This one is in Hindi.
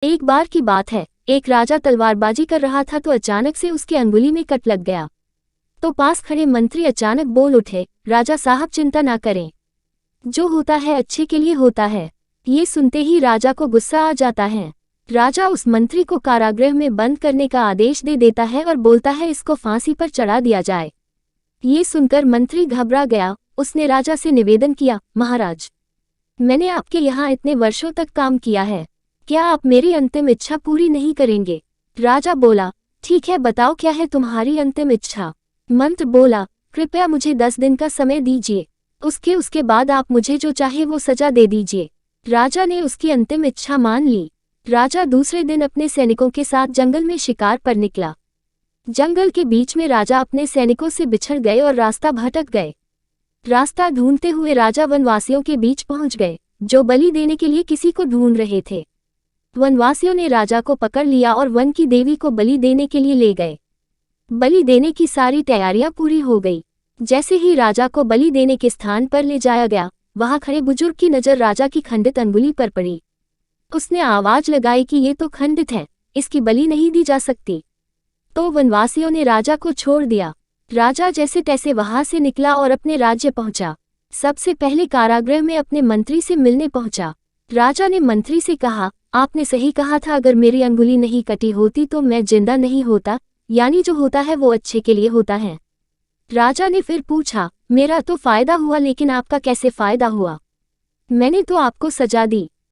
एक बार की बात है, एक राजा तलवारबाजी कर रहा था तो अचानक से उसकी अंगुली में कट लग गया। तो पास खड़े मंत्री अचानक बोल उठे, राजा साहब चिंता ना करें, जो होता है अच्छे के लिए होता है। ये सुनते ही राजा को गुस्सा आ जाता है। राजा उस मंत्री को कारागृह में बंद करने का आदेश दे देता है और बोलता है इसको फांसी पर चढ़ा दिया जाए। ये सुनकर मंत्री घबरा गया। उसने राजा से निवेदन किया, महाराज, मैंने आपके यहाँ इतने वर्षों तक काम किया है, क्या आप मेरी अंतिम इच्छा पूरी नहीं करेंगे? राजा बोला, ठीक है, बताओ क्या है तुम्हारी अंतिम इच्छा? मंत्री बोला, कृपया मुझे 10 दिन का समय दीजिए, उसके बाद आप मुझे जो चाहे वो सजा दे दीजिए। राजा ने उसकी अंतिम इच्छा मान ली। राजा दूसरे दिन अपने सैनिकों के साथ जंगल में शिकार पर निकला। जंगल के बीच में राजा अपने सैनिकों से बिछड़ गए और रास्ता भटक गए। रास्ता ढूंढते हुए राजा वनवासियों के बीच पहुंच गए, जो बलि देने के लिए किसी को ढूंढ रहे थे। वनवासियों ने राजा को पकड़ लिया और वन की देवी को बलि देने के लिए ले गए। बलि देने की सारी तैयारियां पूरी हो गई। जैसे ही राजा को बलि देने के स्थान पर ले जाया गया, वहां खड़े बुजुर्ग की नजर राजा की खंडित अंगुली पर पड़ी। उसने आवाज लगाई कि ये तो खंडित है, इसकी बलि नहीं दी जा सकती। तो वनवासियों ने राजा को छोड़ दिया। राजा जैसे तैसे वहां से निकला और अपने राज्य पहुंचा। सबसे पहले कारागृह में अपने मंत्री से मिलने पहुंचा। राजा ने मंत्री से कहा, आपने सही कहा था, अगर मेरी अंगुली नहीं कटी होती तो मैं जिंदा नहीं होता, यानी जो होता है वो अच्छे के लिए होता है। राजा ने फिर पूछा, मेरा तो फायदा हुआ लेकिन आपका कैसे फायदा हुआ? मैंने तो आपको सजा दी,